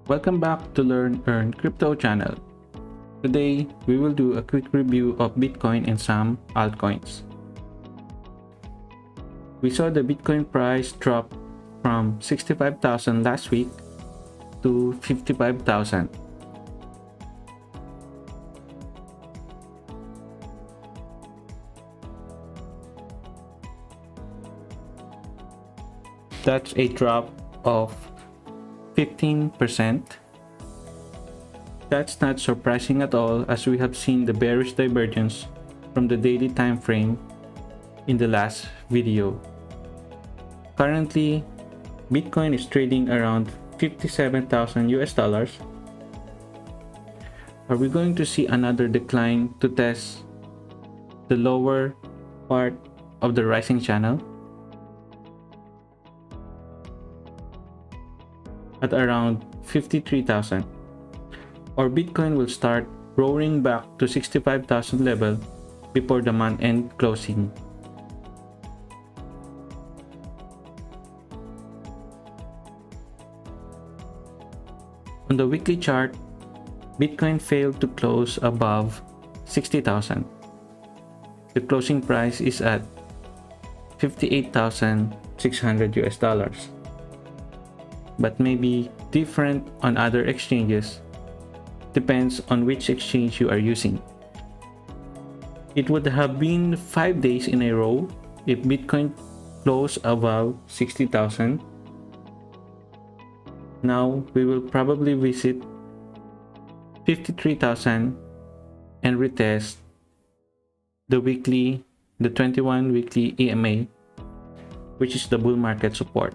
Welcome back to LearnEarnCrypto channel. Today, we will do a quick review of Bitcoin and some altcoins. We saw the Bitcoin price drop from 65,000 last week to 55,000. That's a drop of 15%. That's not surprising at all, as we have seen the bearish divergence from the daily time frame in the last video. Currently, Bitcoin is trading around 57,000 US dollars. Are we going to see another decline to test the lower part of the rising channel at around 53,000, or Bitcoin will start roaring back to 65,000 level before the month-end closing? On the weekly chart, Bitcoin failed to close above 60,000. The closing price is at 58,600 US dollars. But may be different on other exchanges. Depends on which exchange you are using. It would have been 5 days in a row if Bitcoin closed above 60,000. Now we will probably visit 53,000 and retest the 21 weekly EMA, which is the bull market support.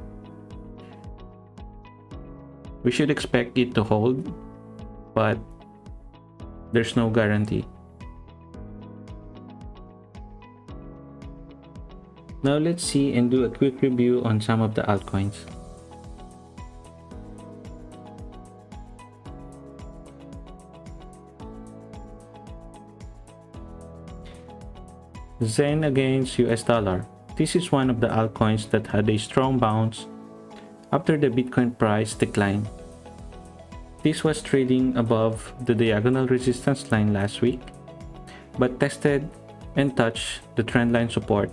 We should expect it to hold, but there's no guarantee. Now let's see and do a quick review on some of the altcoins. ZEN against US dollar. This is one of the altcoins that had a strong bounce after the Bitcoin price decline. This was trading above the diagonal resistance line last week, but tested and touched the trendline support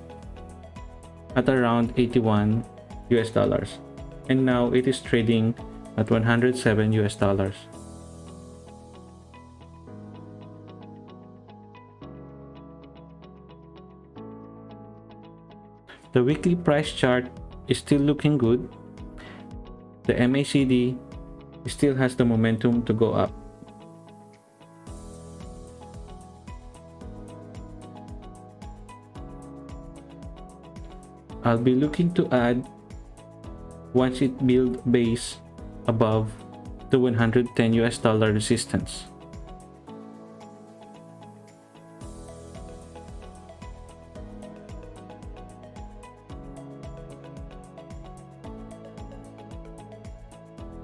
at around 81 US dollars, and now it is trading at 107 US dollars. The weekly price chart is still looking good. The MACD still has the momentum to go up. I'll be looking to add once it builds base above the 110 US dollar resistance.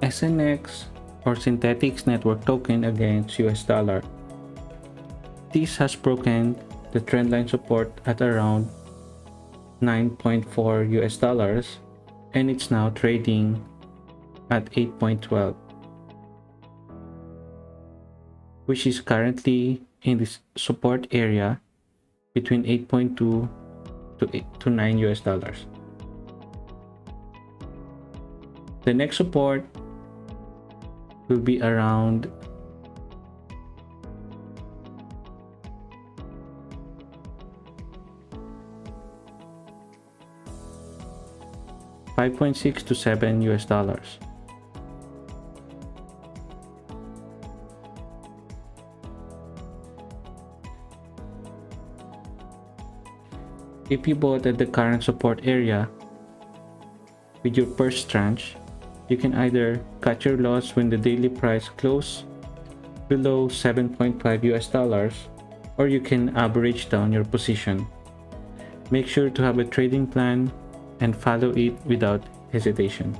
SNX, or Synthetics Network Token, against US dollar. This has broken the trendline support at around 9.4 US dollars, and it's now trading at 8.12, which is currently in this support area between 8.2 to 9 US dollars. The next support will be around 5.6 to 7 US dollars. If you bought at the current support area with your first tranche, you can either cut your loss when the daily price closes below 7.5 US dollars, or you can average down your position. Make sure to have a trading plan and follow it without hesitation.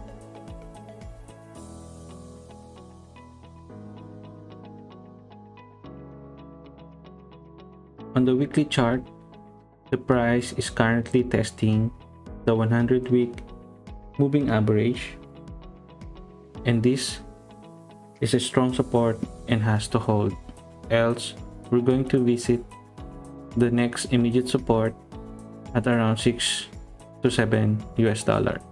On the weekly chart, the price is currently testing the 100-week moving average, and this is a strong support and has to hold, else we're going to visit the next immediate support at around 6 to 7 US dollar.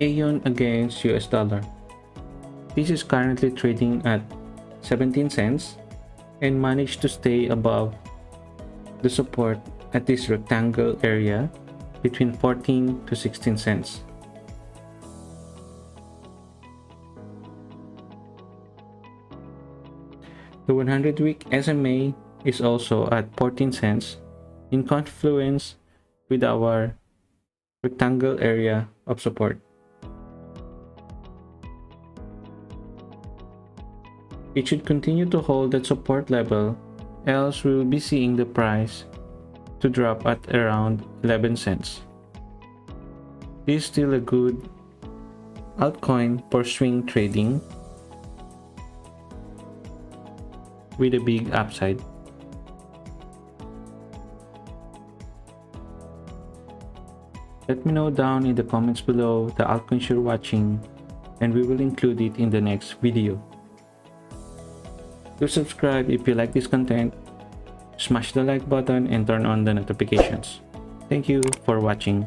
AION against US dollar. This is currently trading at 17 cents and managed to stay above the support at this rectangle area between 14 to 16 cents. The 100-week SMA is also at 14 cents in confluence with our rectangle area of support. It should continue to hold that support level, else we will be seeing the price to drop at around 11 cents. This is still a good altcoin for swing trading with a big upside. Let me know down in the comments below the altcoins you're watching, and we will include it in the next video. Do subscribe if you like this content, smash the like button and turn on the notifications. Thank you for watching.